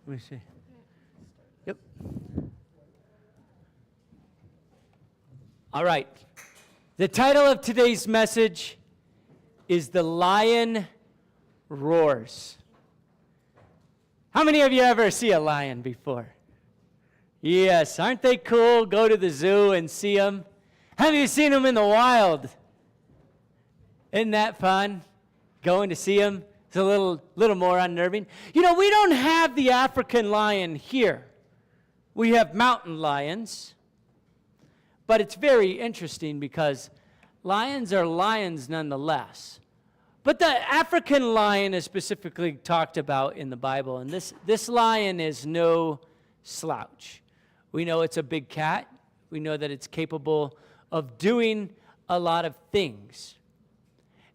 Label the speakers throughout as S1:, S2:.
S1: Let me see. Yep. All right. The title of today's message is The Lion Roars. How many of you ever see a lion before? Yes, aren't they cool? Go to the zoo and see them. Have you seen them in the wild? Isn't that fun? Going to see them? It's a little more unnerving. You know, we don't have the African lion here. We have mountain lions. But it's very interesting because lions are lions nonetheless. But the African lion is specifically talked about in the Bible. And this lion is no slouch. We know it's a big cat. We know that it's capable of doing a lot of things.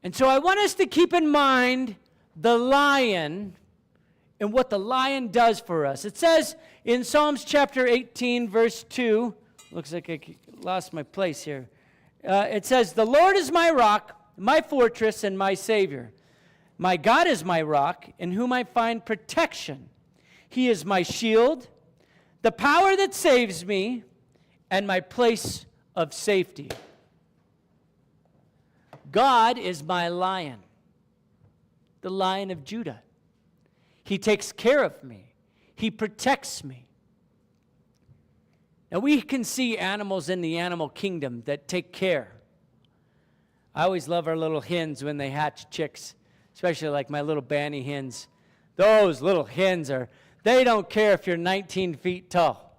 S1: And so I want us to keep in mind the lion and what the lion does for us. It says in Psalms chapter 18, verse 2, looks like I lost my place here. It says, "The Lord is my rock, my fortress, and my Savior. My God is my rock, in whom I find protection. He is my shield, the power that saves me, and my place of safety." God is my lion, the Lion of Judah. He takes care of me. He protects me. Now, we can see animals in the animal kingdom that take care. I always love our little hens when they hatch chicks, especially like my little banny hens. Those little hens they don't care if you're 19 feet tall.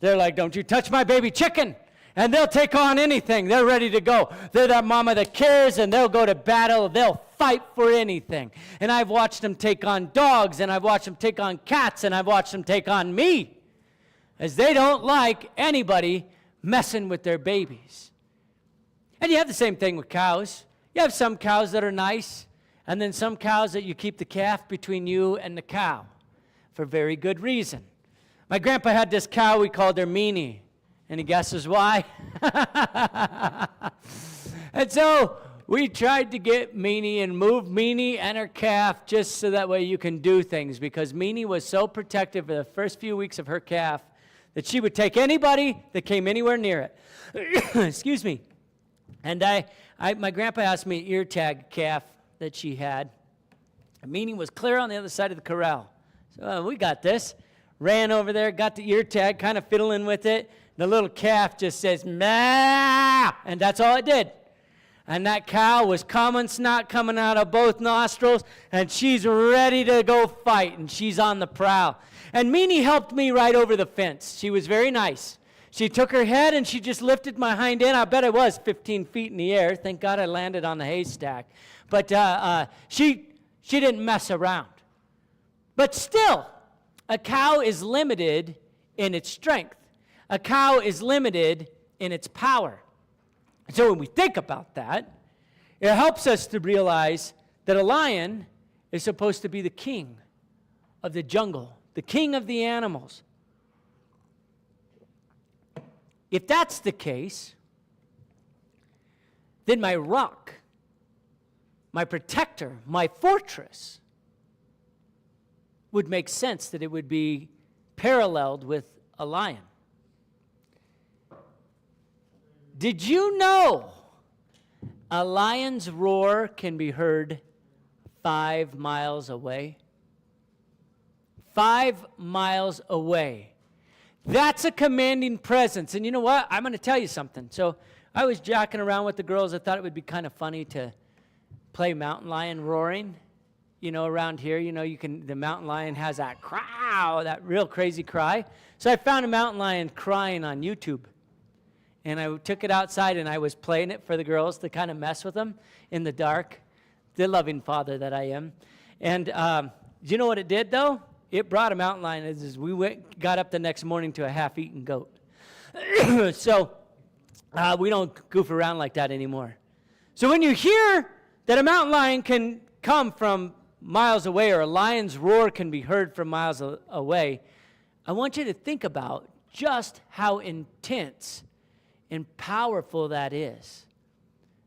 S1: They're like, "Don't you touch my baby chicken." And they'll take on anything. They're ready to go. They're that mama that cares, and they'll go to battle. They'll fight for anything. And I've watched them take on dogs, and I've watched them take on cats, and I've watched them take on me, as they don't like anybody messing with their babies. And you have the same thing with cows. You have some cows that are nice, and then some cows that you keep the calf between you and the cow for very good reason. My grandpa had this cow, we called her Meanie. Any guesses why? And so we tried to get Meanie and move Meanie and her calf just so that way you can do things, because Meanie was so protective for the first few weeks of her calf that she would take anybody that came anywhere near it. Excuse me. And my grandpa asked me an ear tag calf that she had. And Meanie was clear on the other side of the corral. So we got this. Ran over there, got the ear tag, kind of fiddling with it. The little calf just says, "Maa!" And that's all it did. And that cow was common snot coming out of both nostrils, and she's ready to go fight, and she's on the prowl. And Meanie helped me right over the fence. She was very nice. She took her head, and she just lifted my hind end. I bet I was 15 feet in the air. Thank God I landed on the haystack. But she didn't mess around. But still, a cow is limited in its strength. A cow is limited in its power. So when we think about that, it helps us to realize that a lion is supposed to be the king of the jungle, the king of the animals. If that's the case, then my rock, my protector, my fortress, would make sense that it would be paralleled with a lion. Did you know a lion's roar can be heard 5 miles away? 5 miles away. That's a commanding presence. And you know what? I'm going to tell you something. So I was jacking around with the girls. I thought it would be kind of funny to play mountain lion roaring. You know, around here, the mountain lion has that cry, that real crazy cry. So I found a mountain lion crying on YouTube. And I took it outside, and I was playing it for the girls to kind of mess with them in the dark, the loving father that I am. And do you know what it did, though? It brought a mountain lion as we got up the next morning to a half-eaten goat. So we don't goof around like that anymore. So when you hear that a mountain lion can come from miles away, or a lion's roar can be heard from miles away, I want you to think about just how intense and powerful that is.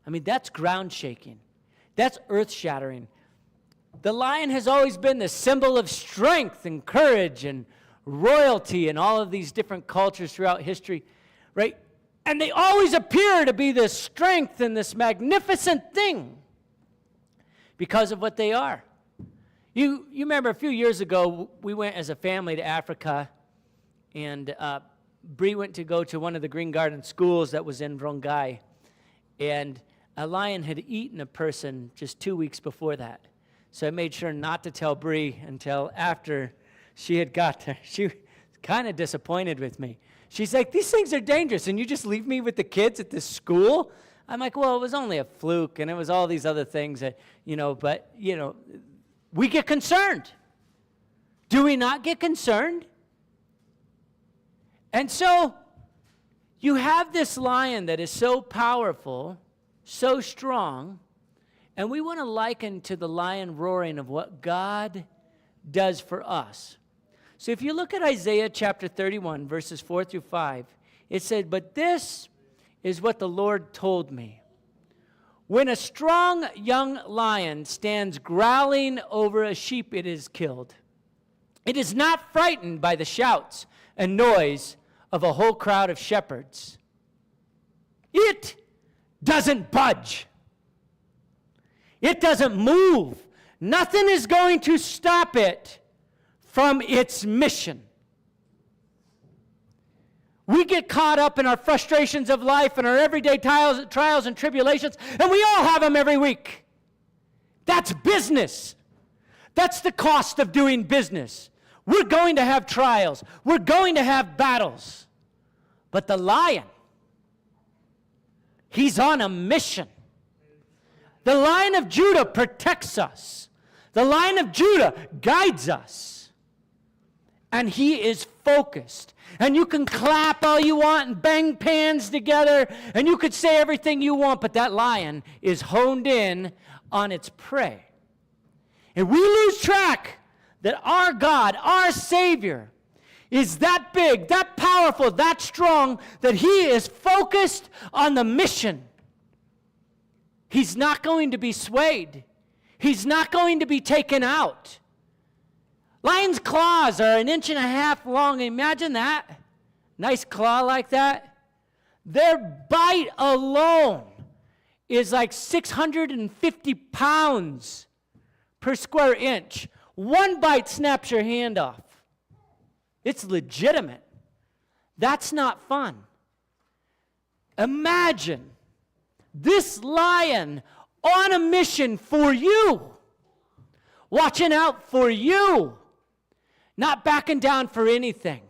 S1: I mean, that's ground shaking. That's earth shattering. the lion has always been the symbol of strength and courage and royalty in all of these different cultures throughout history, right? And they always appear to be this strength and this magnificent thing because of what they are. You remember a few years ago, we went as a family to Africa, and Bree went to go to one of the Green Garden schools that was in Rongai, and a lion had eaten a person just 2 weeks before that. So I made sure not to tell Bree until after she had got there. She was kind of disappointed with me. She's like, these things are dangerous, and you just leave me with the kids at this school? I'm like, well, it was only a fluke, and it was all these other things that, but, we get concerned. Do we not get concerned? And so you have this lion that is so powerful, so strong, and we want to liken to the lion roaring of what God does for us. So if you look at Isaiah chapter 31, verses 4 through 5, it said, but this is what the Lord told me. When a strong young lion stands growling over a sheep it is killed, it is not frightened by the shouts and noise of a whole crowd of shepherds. It doesn't budge. It doesn't move. Nothing is going to stop it from its mission. We get caught up in our frustrations of life and our everyday trials and tribulations, and we all have them every week. That's business. That's the cost of doing business. We're going to have trials. We're going to have battles. But the lion, he's on a mission. The Lion of Judah protects us. The Lion of Judah guides us. And he is focused. And you can clap all you want and bang pans together, and you could say everything you want, but that lion is honed in on its prey. And we lose track that our God, our Savior, is that big, that powerful, that strong, that he is focused on the mission. He's not going to be swayed. He's not going to be taken out. Lion's claws are 1.5 inches long. Imagine that. Nice claw like that. Their bite alone is like 650 pounds per square inch. One bite snaps your hand off. It's legitimate. That's not fun. Imagine this lion on a mission for you, watching out for you, not backing down for anything.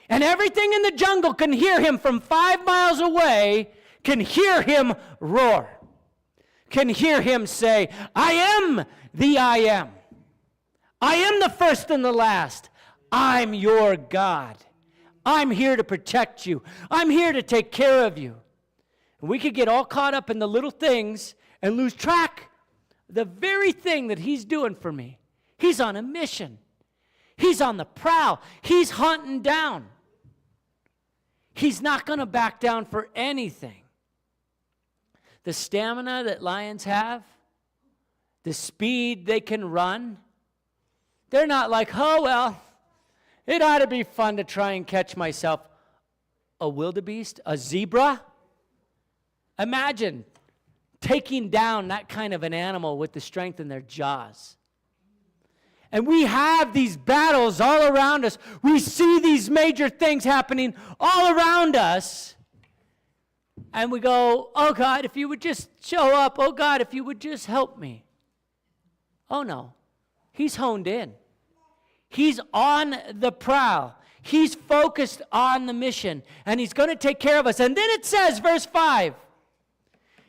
S1: And everything in the jungle can hear him from 5 miles away, can hear him roar, can hear him say, I am the I am. I am the first and the last. I'm your God. I'm here to protect you. I'm here to take care of you. And we could get all caught up in the little things and lose track of the very thing that he's doing for me. He's on a mission. He's on the prowl. He's hunting down. He's not going to back down for anything. The stamina that lions have, the speed they can run, they're not like, oh, well, it ought to be fun to try and catch myself a wildebeest, a zebra. Imagine taking down that kind of an animal with the strength in their jaws. And we have these battles all around us. We see these major things happening all around us. And we go, oh God, if you would just show up. Oh God, if you would just help me. Oh no, he's honed in. He's on the prowl. He's focused on the mission. And he's going to take care of us. And then it says, verse 5.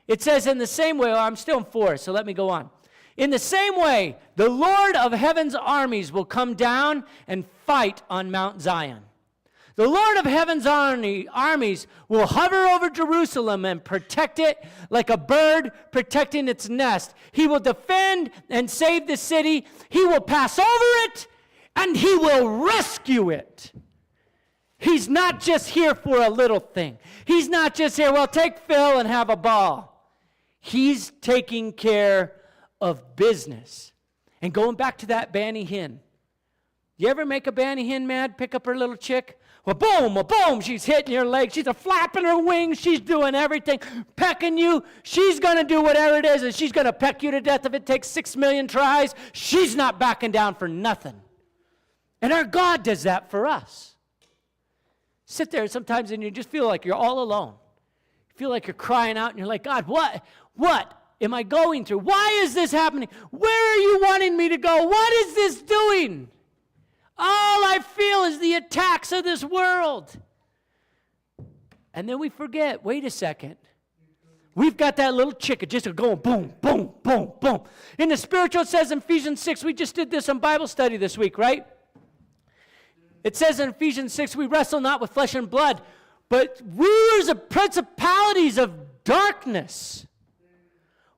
S1: It says in the same way, I'm still in 4, so let me go on. In the same way, the Lord of heaven's armies will come down and fight on Mount Zion. The Lord of heaven's armies will hover over Jerusalem and protect it like a bird protecting its nest. He will defend and save the city. He will pass over it, and he will rescue it. He's not just here for a little thing. He's not just here, well, take Phil and have a ball. He's taking care of business. And going back to that banny hen. You ever make a banny hen mad, pick up her little chick? Well, boom, she's hitting your leg. She's flapping her wings. She's doing everything, pecking you. She's going to do whatever it is, and she's going to peck you to death if it takes 6 million tries. She's not backing down for nothing. And our God does that for us. Sit there sometimes and you just feel like you're all alone. You feel like you're crying out and you're like, God, what am I going through? Why is this happening? Where are you wanting me to go? What is this doing? All I feel is the attacks of this world. And then we forget, wait a second. We've got that little chicken just going boom, boom, boom, boom. In the spiritual, it says in Ephesians 6, we just did this in Bible study this week, right? It says in Ephesians 6, we wrestle not with flesh and blood, but rulers of principalities of darkness.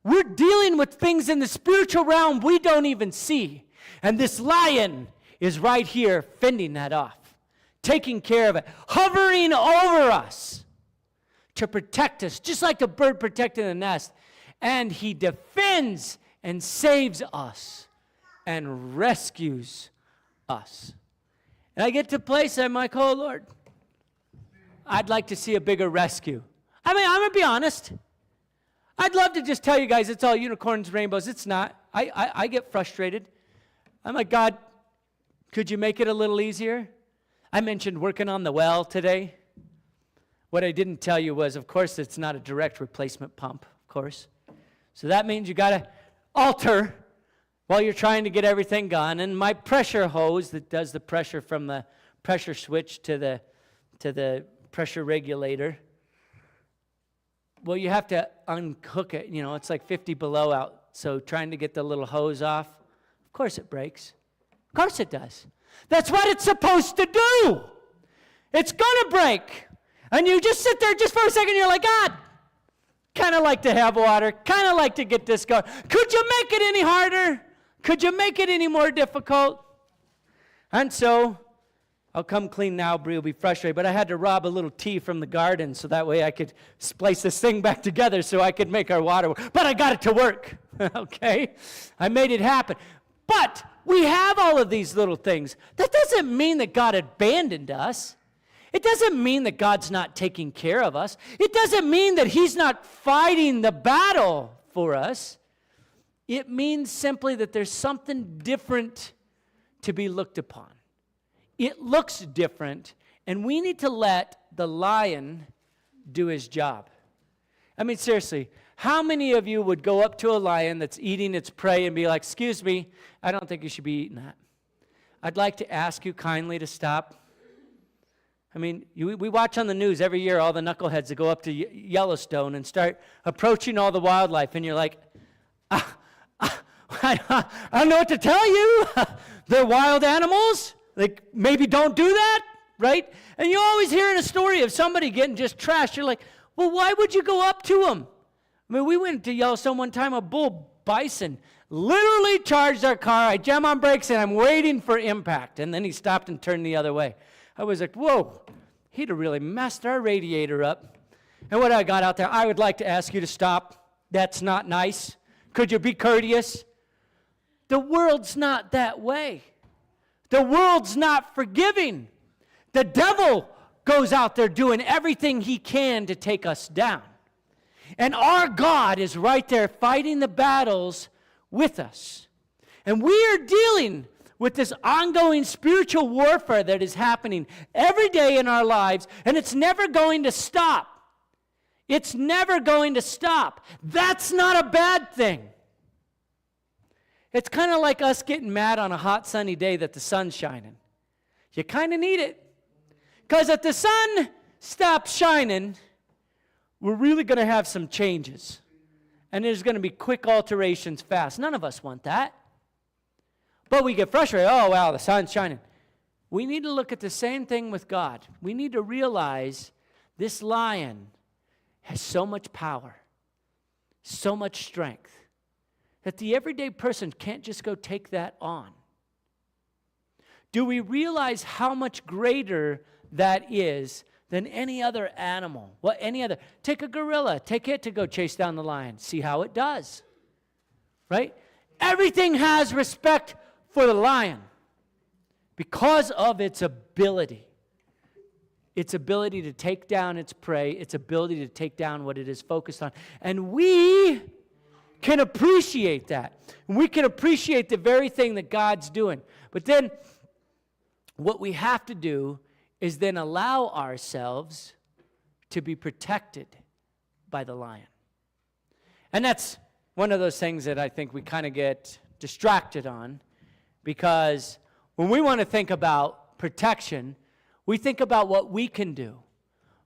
S1: We're dealing with things in the spiritual realm we don't even see. And this lion is right here fending that off, taking care of it, hovering over us to protect us, just like a bird protecting the nest. And he defends and saves us and rescues us. And I get to a place I'm like, oh, Lord, I'd like to see a bigger rescue. I mean, I'm going to be honest. I'd love to just tell you guys it's all unicorns, rainbows. It's not. I get frustrated. I'm like, God, could you make it a little easier? I mentioned working on the well today. What I didn't tell you was, of course, it's not a direct replacement pump, of course. So that means you got to alter while you're trying to get everything gone. And my pressure hose that does the pressure from the pressure switch to the pressure regulator, well, you have to unhook it. You know, it's like 50 below out. So trying to get the little hose off, of course it breaks. Of course it does. That's what it's supposed to do. It's going to break. And you just sit there just for a second, you're like, God, kind of like to have water, kind of like to get this going. Could you make it any harder? Could you make it any more difficult? And so, I'll come clean now, Bree will be frustrated, but I had to rob a little tea from the garden so that way I could splice this thing back together so I could make our water work. But I got it to work, okay? I made it happen. But we have all of these little things. That doesn't mean that God abandoned us. It doesn't mean that God's not taking care of us. It doesn't mean that he's not fighting the battle for us. It means simply that there's something different to be looked upon. It looks different, and we need to let the lion do his job. I mean, seriously, how many of you would go up to a lion that's eating its prey and be like, excuse me, I don't think you should be eating that. I'd like to ask you kindly to stop. I mean, we watch on the news every year all the knuckleheads that go up to Yellowstone and start approaching all the wildlife, and you're like, I don't know what to tell you. They're wild animals. Like, maybe don't do that, right? And you always hearing a story of somebody getting just trashed. You're like, well, why would you go up to them? I mean, we went to Yellowstone one time, a bull bison literally charged our car. I jam on brakes, and I'm waiting for impact. And then he stopped and turned the other way. I was like, whoa, he'd have really messed our radiator up. And when I got out there, I would like to ask you to stop. That's not nice. Could you be courteous? The world's not that way. The world's not forgiving. The devil goes out there doing everything he can to take us down. And our God is right there fighting the battles with us. And we are dealing with this ongoing spiritual warfare that is happening every day in our lives, and it's never going to stop. It's never going to stop. That's not a bad thing. It's kind of like us getting mad on a hot sunny day that the sun's shining. You kind of need it. Because if the sun stops shining, we're really going to have some changes. And there's going to be quick alterations fast. None of us want that. But we get frustrated. Oh, wow, the sun's shining. We need to look at the same thing with God. We need to realize this lion has so much power, so much strength, that the everyday person can't just go take that on. Do we realize how much greater that is than any other animal? Well, take a gorilla, take it to go chase down the lion, see how it does, right? Everything has respect for the lion because of its ability. Its ability to take down its prey, its ability to take down what it is focused on. And we can appreciate that. We can appreciate the very thing that God's doing. But then what we have to do is then allow ourselves to be protected by the lion. And that's one of those things that I think we kind of get distracted on, because when we want to think about protection, we think about what we can do.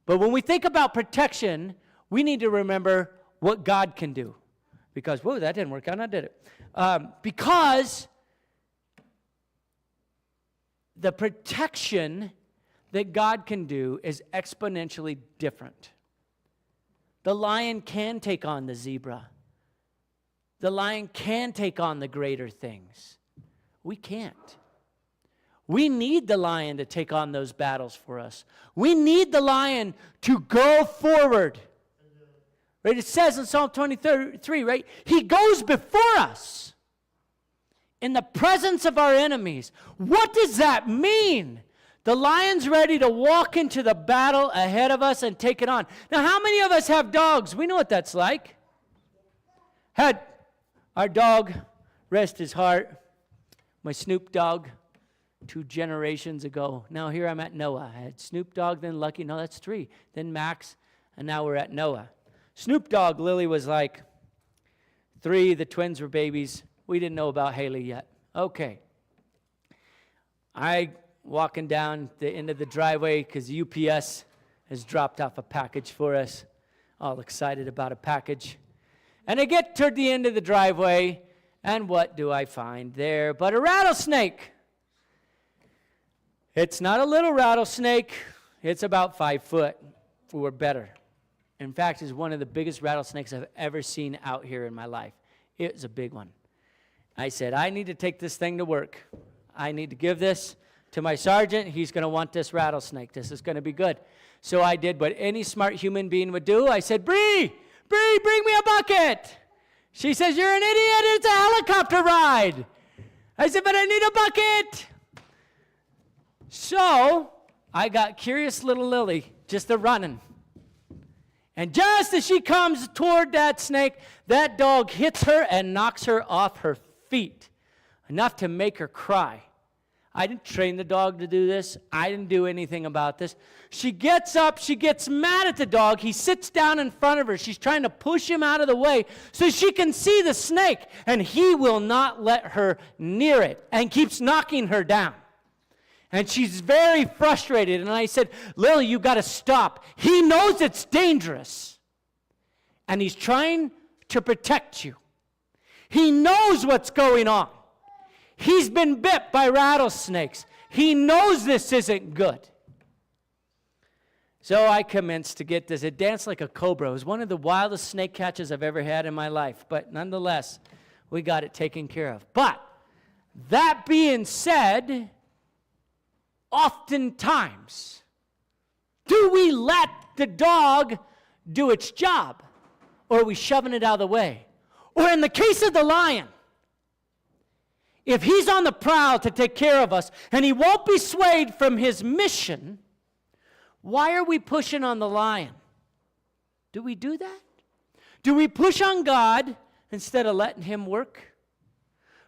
S1: But when we think about protection, we need to remember what God can do. Because, whoa, that didn't work out, I did it. Because the protection that God can do is exponentially different. The lion can take on the zebra. The lion can take on the greater things. We can't. We need the lion to take on those battles for us. We need the lion to go forward. Right? It says in Psalm 23, right? He goes before us in the presence of our enemies. What does that mean? The lion's ready to walk into the battle ahead of us and take it on. Now, how many of us have dogs? We know what that's like. Had our dog, rest his heart, my Snoop Dogg, 2 generations ago. Now here I'm at Noah. I had Snoop Dogg, then Lucky. No, that's 3. Then Max, and now we're at Noah. Snoop Dogg, Lily was like 3. The twins were babies. We didn't know about Haley yet. Okay. I walking down the end of the driveway because UPS has dropped off a package for us. All excited about a package. And I get toward the end of the driveway, and what do I find there but a rattlesnake? It's not a little rattlesnake. It's about 5 foot or better. In fact, it's one of the biggest rattlesnakes I've ever seen out here in my life. It's a big one. I said, I need to take this thing to work. I need to give this to my sergeant. He's going to want this rattlesnake. This is going to be good. So I did what any smart human being would do. I said, Bree, bring me a bucket. She says, you're an idiot. It's a helicopter ride. I said, but I need a bucket. So I got curious little Lily, just a running. And just as she comes toward that snake, that dog hits her and knocks her off her feet, enough to make her cry. I didn't train the dog to do this. I didn't do anything about this. She gets up. She gets mad at the dog. He sits down in front of her. She's trying to push him out of the way so she can see the snake, and he will not let her near it and keeps knocking her down. And she's very frustrated. And I said, Lily, you got to stop. He knows it's dangerous. And he's trying to protect you. He knows what's going on. He's been bit by rattlesnakes. He knows this isn't good. So I commenced to get this. It danced like a cobra. It was one of the wildest snake catches I've ever had in my life. But nonetheless, we got it taken care of. But that being said, oftentimes, do we let the dog do its job? Or are we shoving it out of the way? Or in the case of the lion, if he's on the prowl to take care of us and he won't be swayed from his mission, why are we pushing on the lion? Do we do that? Do we push on God instead of letting him work?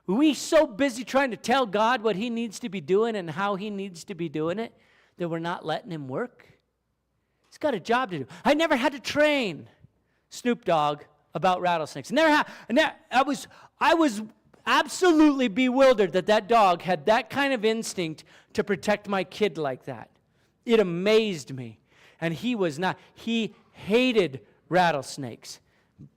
S1: Are we so busy trying to tell God what he needs to be doing and how he needs to be doing it that we're not letting him work? He's got a job to do. I never had to train Snoop Dogg about rattlesnakes. I was absolutely bewildered that dog had that kind of instinct to protect my kid like that. It amazed me. And he hated rattlesnakes.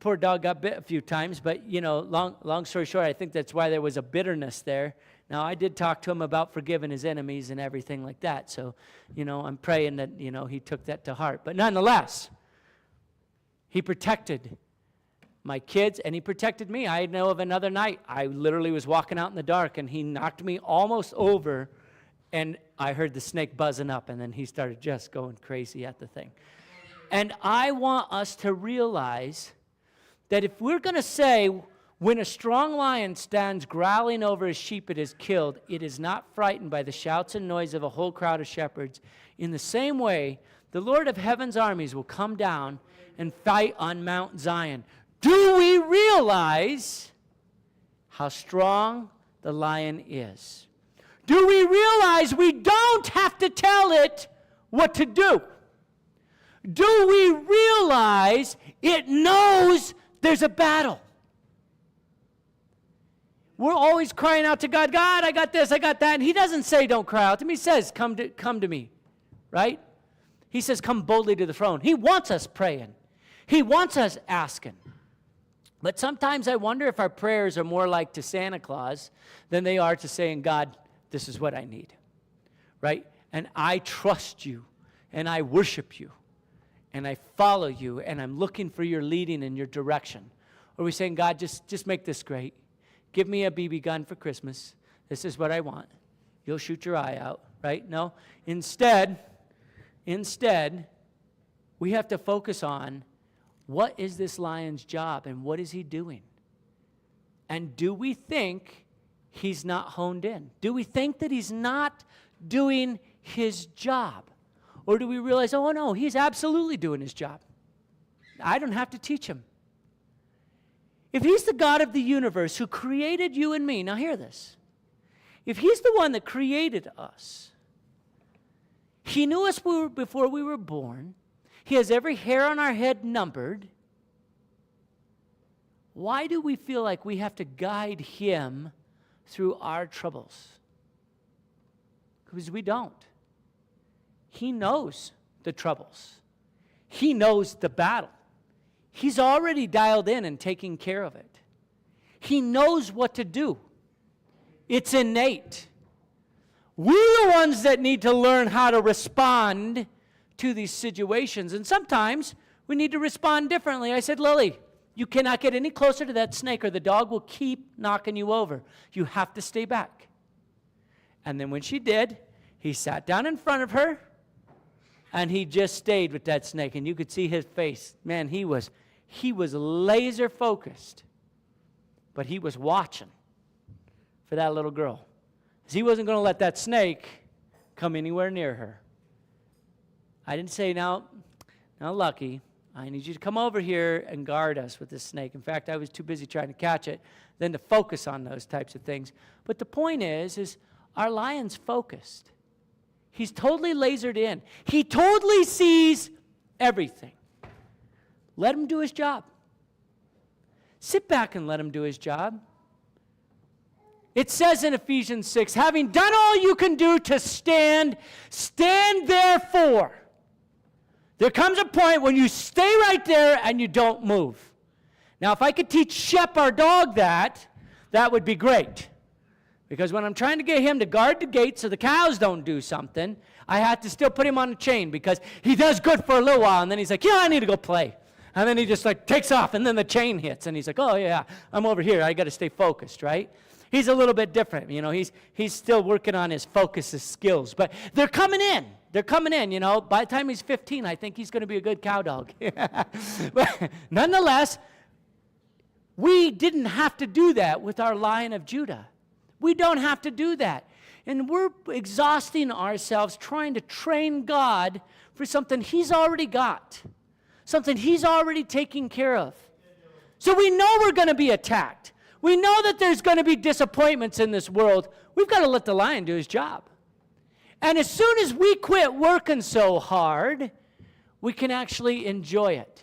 S1: Poor dog got bit a few times, but, long story short, I think that's why there was a bitterness there. Now, I did talk to him about forgiving his enemies and everything like that. So, I'm praying that, he took that to heart. But nonetheless, he protected my kids, and he protected me. I know of another night, I literally was walking out in the dark, and he knocked me almost over, and I heard the snake buzzing up, and then he started just going crazy at the thing. And I want us to realize that if we're going to say When a strong lion stands growling over a sheep it has killed, it is not frightened by the shouts and noise of a whole crowd of shepherds. In the same way, the Lord of heaven's armies will come down and fight on Mount Zion. Do we realize how strong the lion is? Do we realize we don't have to tell it what to do? Do we realize it knows there's a battle? We're always crying out to God, God, I got this, I got that. And he doesn't say, don't cry out to me. He says, come to me, right? He says, come boldly to the throne. He wants us praying. He wants us asking. But sometimes I wonder if our prayers are more like to Santa Claus than they are to saying, God, this is what I need, right? And I trust you, and I worship you, and I follow you, and I'm looking for your leading and your direction. Or are we saying, God, just make this great. Give me a BB gun for Christmas. This is what I want. You'll shoot your eye out, right? No. Instead, we have to focus on what is this lion's job and what is he doing? And do we think he's not honed in? Do we think that he's not doing his job? Or do we realize, oh no, he's absolutely doing his job. I don't have to teach him. If he's the God of the universe who created you and me, now hear this. If he's the one that created us, he knew us before we were born, he has every hair on our head numbered, why do we feel like we have to guide him through our troubles? Because we don't. He knows the troubles. He knows the battle. He's already dialed in and taking care of it. He knows what to do. It's innate. We're the ones that need to learn how to respond to these situations. And sometimes we need to respond differently. I said, Lily, you cannot get any closer to that snake or the dog will keep knocking you over. You have to stay back. And then when she did, he sat down in front of her and he just stayed with that snake. And you could see his face. Man, he was laser focused. But he was watching for that little girl. He wasn't going to let that snake come anywhere near her. I didn't say, now, Lucky, I need you to come over here and guard us with this snake. In fact, I was too busy trying to catch it than to focus on those types of things. But the point is our lion's focused. He's totally lasered in. He totally sees everything. Let him do his job. Sit back and let him do his job. It says in Ephesians 6, having done all you can do to stand therefore. There comes a point when you stay right there and you don't move. Now, if I could teach Shep, our dog, that would be great. Because when I'm trying to get him to guard the gate so the cows don't do something, I have to still put him on a chain because he does good for a little while, and then he's like, yeah, I need to go play. And then he just takes off, and then the chain hits, and he's like, oh, yeah, I'm over here. I got to stay focused, right? He's a little bit different. He's still working on his focus, his skills. But they're coming in. By the time he's 15, I think he's going to be a good cow dog. But nonetheless, we didn't have to do that with our Lion of Judah. We don't have to do that. And we're exhausting ourselves trying to train God for something he's already got, something he's already taken care of. So we know we're going to be attacked. We know that there's going to be disappointments in this world. We've got to let the lion do his job. And as soon as we quit working so hard, we can actually enjoy it.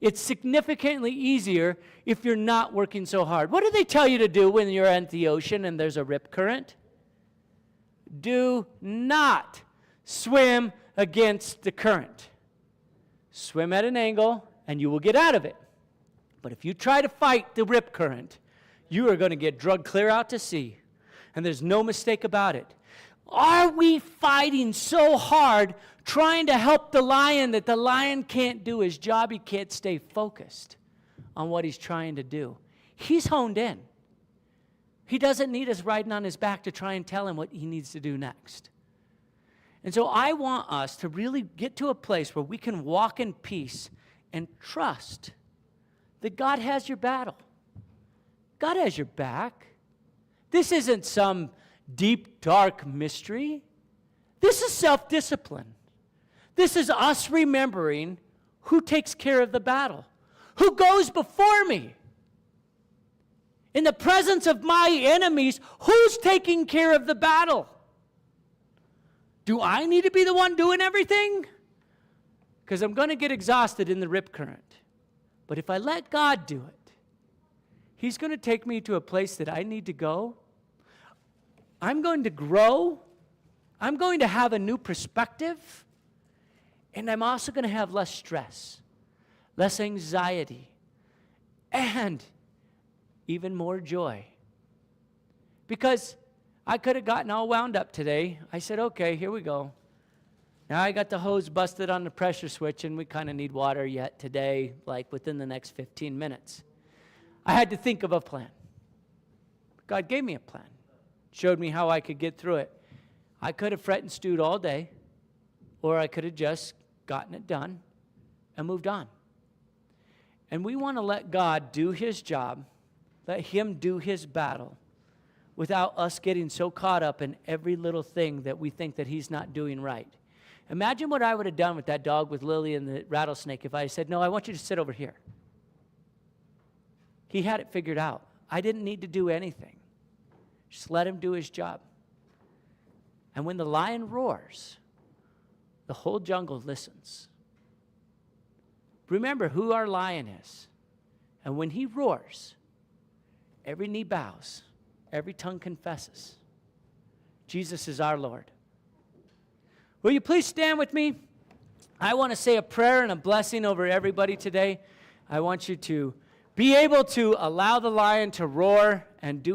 S1: It's significantly easier if you're not working so hard. What do they tell you to do when you're at the ocean and there's a rip current? Do not swim against the current. Swim at an angle and you will get out of it. But if you try to fight the rip current, you are going to get dragged clear out to sea. And there's no mistake about it. Are we fighting so hard trying to help the lion that the lion can't do his job? He can't stay focused on what he's trying to do. He's honed in. He doesn't need us riding on his back to try and tell him what he needs to do next. And so I want us to really get to a place where we can walk in peace and trust that God has your battle. God has your back. This isn't some deep, dark mystery. This is self-discipline. This is us remembering who takes care of the battle, who goes before me. In the presence of my enemies, who's taking care of the battle? Do I need to be the one doing everything? Because I'm going to get exhausted in the rip current. But if I let God do it, He's going to take me to a place that I need to go. I'm going to grow. I'm going to have a new perspective. And I'm also going to have less stress, less anxiety, and even more joy. Because I could have gotten all wound up today. I said, okay, here we go. Now I got the hose busted on the pressure switch, and we kind of need water yet today, like within the next 15 minutes. I had to think of a plan. God gave me a plan. Showed me how I could get through it. I could have fret and stewed all day, or I could have just gotten it done and moved on. And we want to let God do His job, let Him do His battle, without us getting so caught up in every little thing that we think that He's not doing right. Imagine what I would have done with that dog with Lily and the rattlesnake if I said, no, I want you to sit over here. He had it figured out. I didn't need to do anything. Just let him do his job. And when the lion roars, the whole jungle listens. Remember who our lion is. And when he roars, every knee bows, every tongue confesses. Jesus is our Lord. Will you please stand with me? I want to say a prayer and a blessing over everybody today. I want you to be able to allow the lion to roar and do